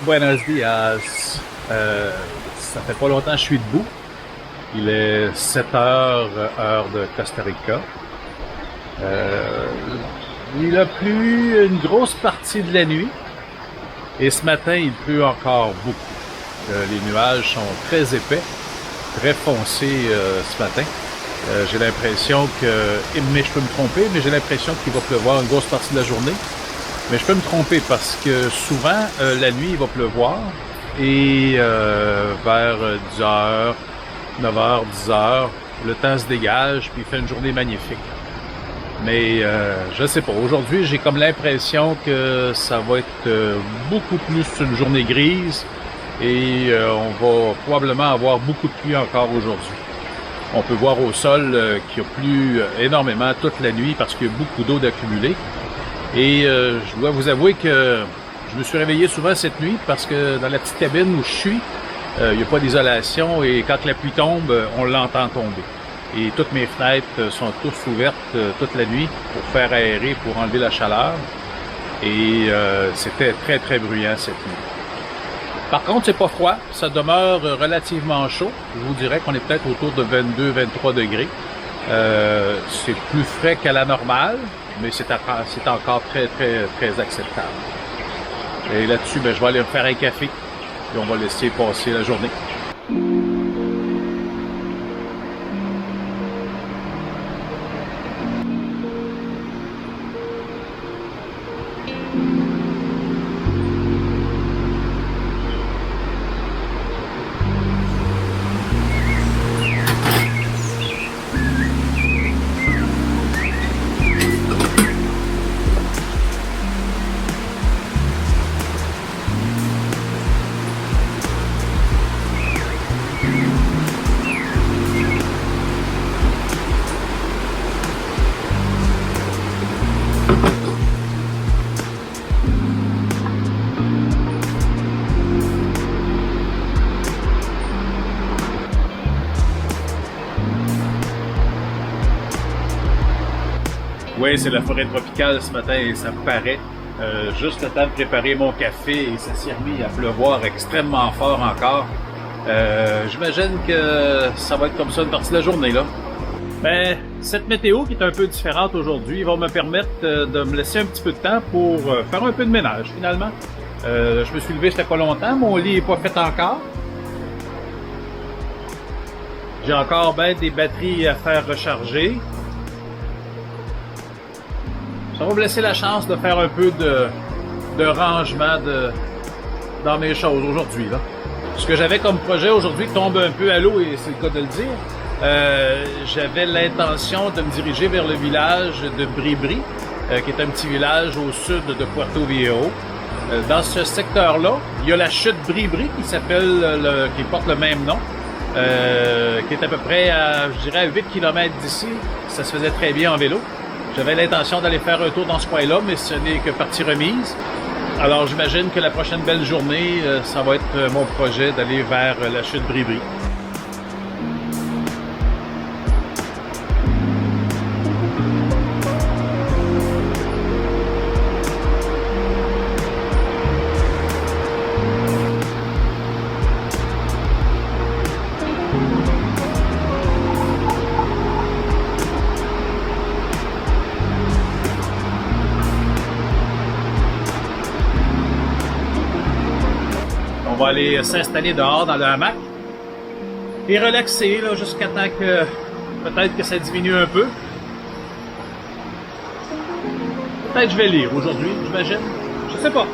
buenos dias. Ça fait pas longtemps que je suis debout. Il est 7 heures, heure de Costa Rica. Il a plu une grosse partie de la nuit. Et ce matin, il pleut encore beaucoup. Les nuages sont très épais, très foncés ce matin. J'ai l'impression que, mais je peux me tromper, mais j'ai l'impression qu'il va pleuvoir une grosse partie de la journée. Mais je peux me tromper parce que souvent, la nuit, il va pleuvoir. Et vers 10h, 9h, 10h, le temps se dégage, puis il fait une journée magnifique. Mais je sais pas, aujourd'hui, j'ai comme l'impression que ça va être beaucoup plus une journée grise et on va probablement avoir beaucoup de pluie encore aujourd'hui. On peut voir au sol qu'il y a plu énormément toute la nuit parce qu'il y a beaucoup d'eau d'accumuler. Et je dois vous avouer que je me suis réveillé souvent cette nuit parce que dans la petite cabine où je suis, il n'y a pas d'isolation et quand la pluie tombe, on l'entend tomber. Et toutes mes fenêtres sont toutes ouvertes toute la nuit pour faire aérer, pour enlever la chaleur. Et c'était très, très bruyant cette nuit. Par contre, c'est pas froid. Ça demeure relativement chaud. Je vous dirais qu'on est peut-être autour de 22-23 degrés. C'est plus frais qu'à la normale, mais c'est encore très, très, très acceptable. Et là-dessus, je vais aller me faire un café et on va laisser passer la journée. Oui, c'est la forêt tropicale ce matin et ça me paraît. Juste le temps de préparer mon café et ça s'est remis à pleuvoir extrêmement fort encore. J'imagine que ça va être comme ça une partie de la journée là. Mais cette météo qui est un peu différente aujourd'hui va me permettre de me laisser un petit peu de temps pour faire un peu de ménage finalement. Je me suis levé, c'était pas longtemps, mon lit n'est pas fait encore. J'ai encore des batteries à faire recharger. Ça va me laisser la chance de faire un peu de rangement dans mes choses aujourd'hui. Ce que j'avais comme projet aujourd'hui tombe un peu à l'eau et c'est le cas de le dire. J'avais l'intention de me diriger vers le village de Bribri, qui est un petit village au sud de Puerto Viejo. Dans ce secteur-là, il y a la chute Bribri qui porte le même nom, qui est à peu près à, je dirais, à 8 km d'ici. Ça se faisait très bien en vélo. J'avais l'intention d'aller faire un tour dans ce coin-là, mais ce n'est que partie remise. Alors j'imagine que la prochaine belle journée, ça va être mon projet d'aller vers la chute Bribri. On va aller s'installer dehors dans le hamac et relaxer là, jusqu'à temps que peut-être que ça diminue un peu. Peut-être je vais lire aujourd'hui, j'imagine. Je sais pas.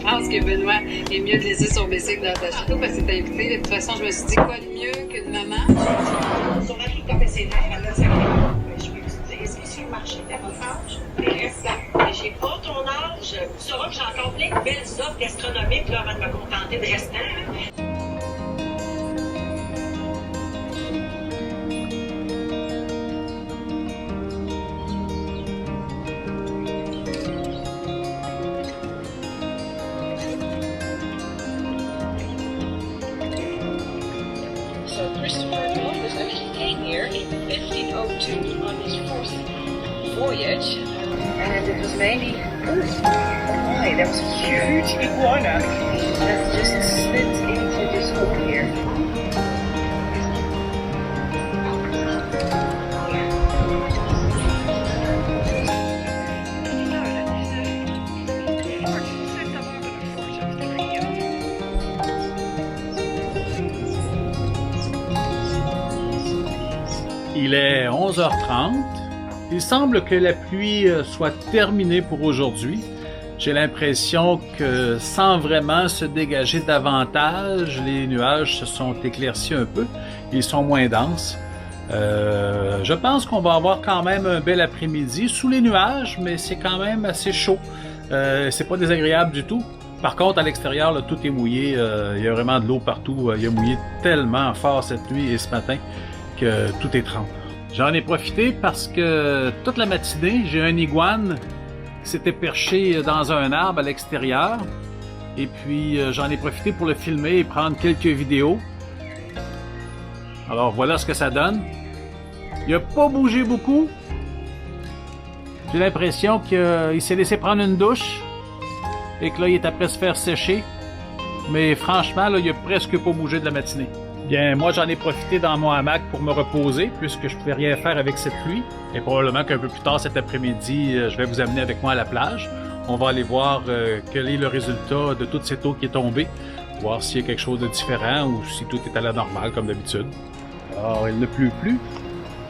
pense que Benoît est mieux de laisser son bicycle dans ta château parce que t'es invité. De toute façon, je me suis dit quoi de mieux qu'une maman? Son mari coupait ses nerfs, elle a sa crème. Je peux vous dire, c'est sur le marché à votre âge. Les restants. Mais j'ai pas ton âge. Tu sauras que j'ai encore plein de belles offres gastronomiques là, avant de me contenter de restants. Hein. So Christopher Columbus actually came here in 1502 on his first voyage, and it was mainly, oh my, that was a huge iguana that just slid into this hole here. Il est 11h30. Il semble que la pluie soit terminée pour aujourd'hui. J'ai l'impression que sans vraiment se dégager davantage, les nuages se sont éclaircis un peu. Ils sont moins denses. Je pense qu'on va avoir quand même un bel après-midi sous les nuages, mais c'est quand même assez chaud. C'est pas désagréable du tout. Par contre, à l'extérieur, là, tout est mouillé. Il y a vraiment de l'eau partout. Il a mouillé tellement fort cette nuit et ce matin que tout est trempe. J'en ai profité parce que toute la matinée, j'ai un iguane qui s'était perché dans un arbre à l'extérieur. Et puis, j'en ai profité pour le filmer et prendre quelques vidéos. Alors, voilà ce que ça donne. Il n'a pas bougé beaucoup. J'ai l'impression qu'il s'est laissé prendre une douche et que là, il est après se faire sécher. Mais franchement, là, il a presque pas bougé de la matinée. Bien, moi, j'en ai profité dans mon hamac pour me reposer, puisque je pouvais rien faire avec cette pluie. Et probablement qu'un peu plus tard cet après-midi, je vais vous amener avec moi à la plage. On va aller voir quel est le résultat de toute cette eau qui est tombée, voir s'il y a quelque chose de différent ou si tout est à la normale, comme d'habitude. Alors, il ne pleut plus,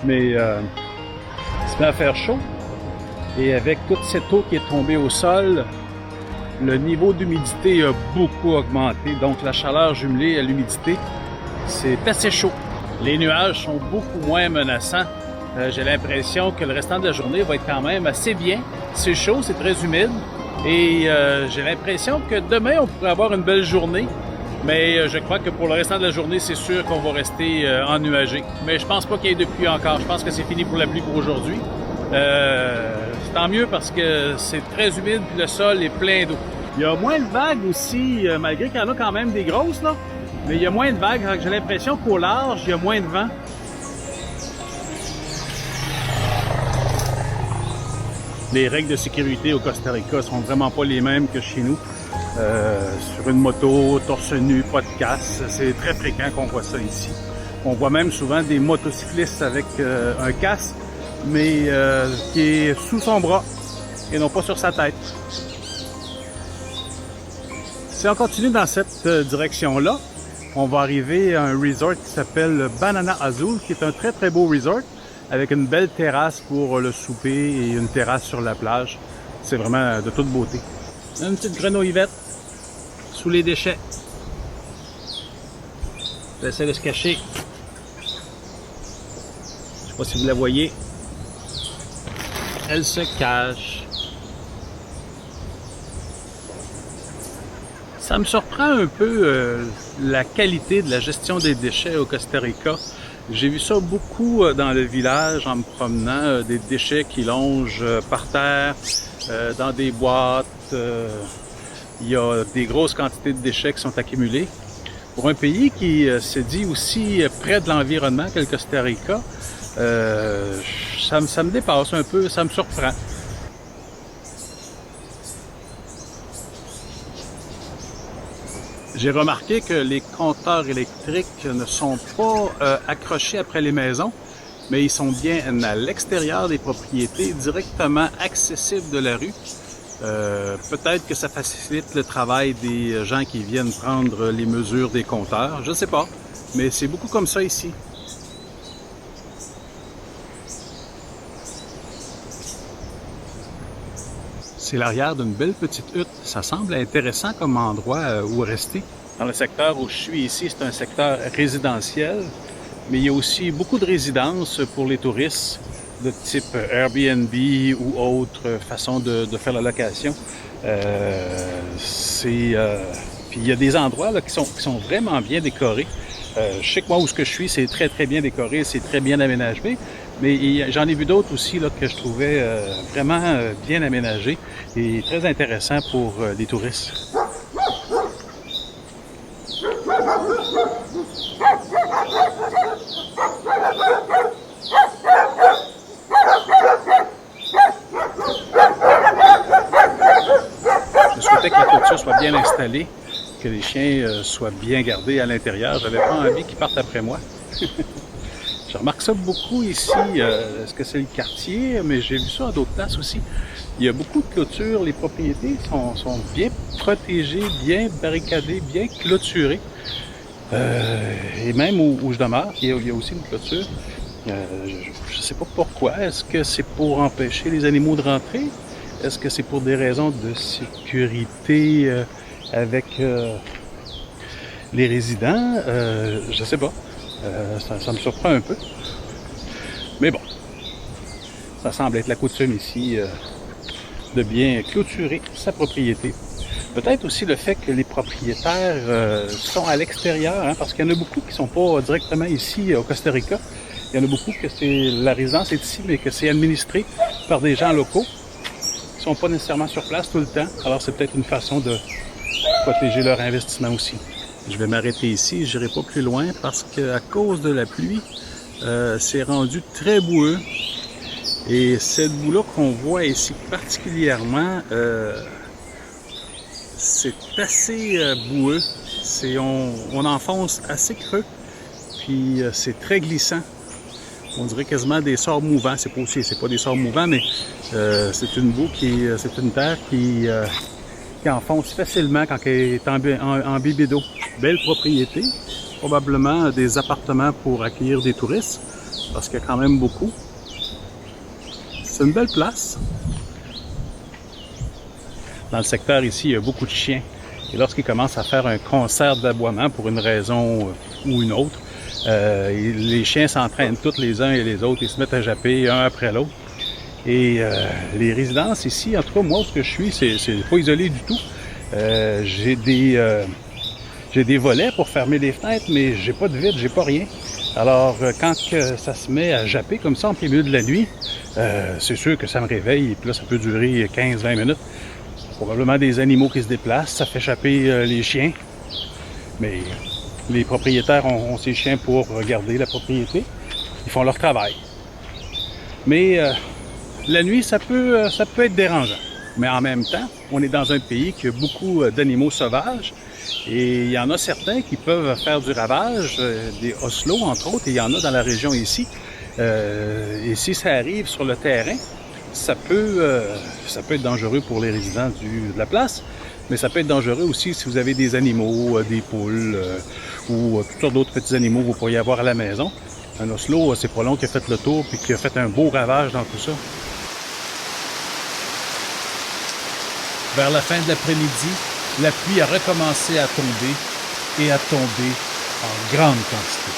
mais il se met à faire chaud. Et avec toute cette eau qui est tombée au sol, le niveau d'humidité a beaucoup augmenté. Donc, la chaleur jumelée à l'humidité, c'est assez chaud. Les nuages sont beaucoup moins menaçants. J'ai l'impression que le restant de la journée va être quand même assez bien. C'est chaud, c'est très humide. Et j'ai l'impression que demain, on pourrait avoir une belle journée. Mais je crois que pour le restant de la journée, c'est sûr qu'on va rester ennuagé. Mais je pense pas qu'il y ait de pluie encore. Je pense que c'est fini pour la pluie pour aujourd'hui. C'est tant mieux parce que c'est très humide et le sol est plein d'eau. Il y a moins de vagues aussi, malgré qu'il y en a quand même des grosses, là. Mais il y a moins de vagues, j'ai l'impression qu'au large, il y a moins de vent. Les règles de sécurité au Costa Rica sont vraiment pas les mêmes que chez nous. Sur une moto, torse nu, pas de casque, c'est très fréquent qu'on voit ça ici. On voit même souvent des motocyclistes avec un casque, mais qui est sous son bras et non pas sur sa tête. Si on continue dans cette direction-là, on va arriver à un resort qui s'appelle Banana Azul, qui est un très très beau resort avec une belle terrasse pour le souper et une terrasse sur la plage. C'est vraiment de toute beauté. Une petite grenouillette sous les déchets. Elle essaie de se cacher. Je sais pas si vous la voyez. Elle se cache. Ça me surprend un peu la qualité de la gestion des déchets au Costa Rica. J'ai vu ça beaucoup dans le village en me promenant, des déchets qui longent par terre, dans des boîtes. Il y a des grosses quantités de déchets qui sont accumulés. Pour un pays qui se dit aussi près de l'environnement que le Costa Rica, ça me dépasse un peu, ça me surprend. J'ai remarqué que les compteurs électriques ne sont pas accrochés après les maisons, mais ils sont bien à l'extérieur des propriétés, directement accessibles de la rue. Peut-être que ça facilite le travail des gens qui viennent prendre les mesures des compteurs, je ne sais pas, mais c'est beaucoup comme ça ici. C'est l'arrière d'une belle petite hutte. Ça semble intéressant comme endroit où rester. Dans le secteur où je suis ici, c'est un secteur résidentiel, mais il y a aussi beaucoup de résidences pour les touristes de type Airbnb ou autre façon de faire la location. Puis il y a des endroits là, qui sont vraiment bien décorés. Je sais que moi, où je suis, c'est très, très bien décoré, c'est très bien aménagé. Mais j'en ai vu d'autres aussi là, que je trouvais vraiment bien aménagés et très intéressants pour les touristes. Je souhaitais que la clôture soit bien installée, que les chiens soient bien gardés à l'intérieur. J'avais pas envie qu'ils partent après moi. Je remarque ça beaucoup ici. Est-ce que c'est le quartier? Mais j'ai vu ça à d'autres places aussi. Il y a beaucoup de clôtures. Les propriétés sont bien protégées, bien barricadées, bien clôturées. Et même où je demeure, il y a aussi une clôture. Je ne sais pas pourquoi. Est-ce que c'est pour empêcher les animaux de rentrer? Est-ce que c'est pour des raisons de sécurité avec les résidents? Je sais pas. Ça me surprend un peu. Mais bon, ça semble être la coutume ici de bien clôturer sa propriété. Peut-être aussi le fait que les propriétaires sont à l'extérieur, hein, parce qu'il y en a beaucoup qui ne sont pas directement ici au Costa Rica. Il y en a beaucoup que la résidence est ici, mais que c'est administré par des gens locaux qui ne sont pas nécessairement sur place tout le temps. Alors c'est peut-être une façon de protéger leur investissement aussi. Je vais m'arrêter ici, je n'irai pas plus loin parce qu'à cause de la pluie, c'est rendu très boueux. Et cette boue-là qu'on voit ici particulièrement, c'est assez boueux. On enfonce assez creux, puis c'est très glissant. On dirait quasiment des sorts mouvants. C'est pas des sorts mouvants, mais c'est une boue c'est une terre qui enfonce facilement quand elle est en bibido. Belle propriété, probablement des appartements pour accueillir des touristes, parce qu'il y a quand même beaucoup. C'est une belle place. Dans le secteur ici, il y a beaucoup de chiens. Et lorsqu'ils commencent à faire un concert d'aboiement pour une raison ou une autre, les chiens s'entraînent tous les uns et les autres, ils se mettent à japper un après l'autre. Et les résidences ici, en tout cas, moi, où je suis, c'est pas isolé du tout. J'ai des volets pour fermer les fenêtres, mais j'ai pas de vitre, j'ai pas rien. Alors, quand ça se met à japper comme ça en plein milieu de la nuit, c'est sûr que ça me réveille, et puis là, ça peut durer 15-20 minutes. Probablement des animaux qui se déplacent, ça fait chapper les chiens. Mais les propriétaires ont ces chiens pour garder la propriété. Ils font leur travail. Mais la nuit, ça peut être dérangeant. Mais en même temps, on est dans un pays qui a beaucoup d'animaux sauvages. Et il y en a certains qui peuvent faire du ravage, des oslots entre autres, et il y en a dans la région ici. Et si ça arrive sur le terrain, ça peut être dangereux pour les résidents de la place, mais ça peut être dangereux aussi si vous avez des animaux, des poules ou toutes sortes d'autres petits animaux que vous pourriez avoir à la maison. Un oslo, c'est pas long qui a fait le tour puis qui a fait un beau ravage dans tout ça. Vers la fin de l'après-midi, la pluie a recommencé à tomber et à tomber en grande quantité.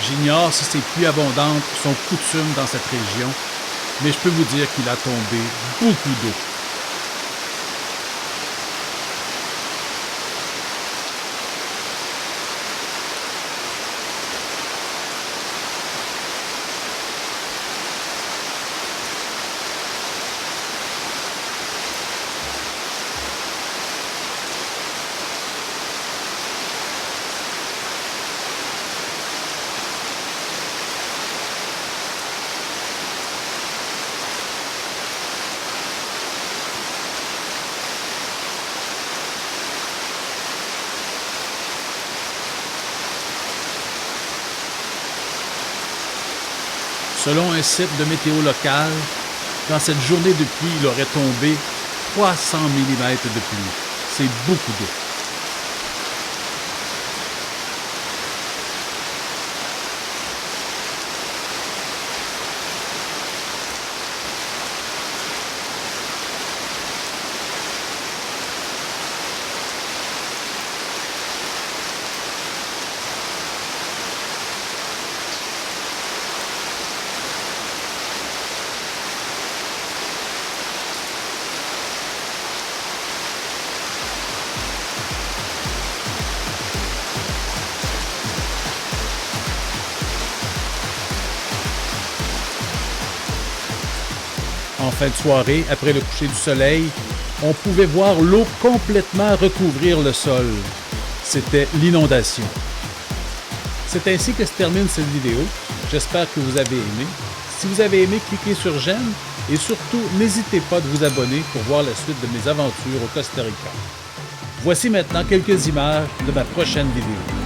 J'ignore si ces pluies abondantes sont coutumes dans cette région, mais je peux vous dire qu'il a tombé beaucoup d'eau. Selon un site de météo local, Dans cette journée de pluie, il aurait tombé 300 mm de pluie. C'est beaucoup d'eau. En fin de soirée, après le coucher du soleil, on pouvait voir l'eau complètement recouvrir le sol. C'était l'inondation. C'est ainsi que se termine cette vidéo. J'espère que vous avez aimé. Si vous avez aimé, cliquez sur j'aime et surtout, n'hésitez pas de vous abonner pour voir la suite de mes aventures au Costa Rica. Voici maintenant quelques images de ma prochaine vidéo.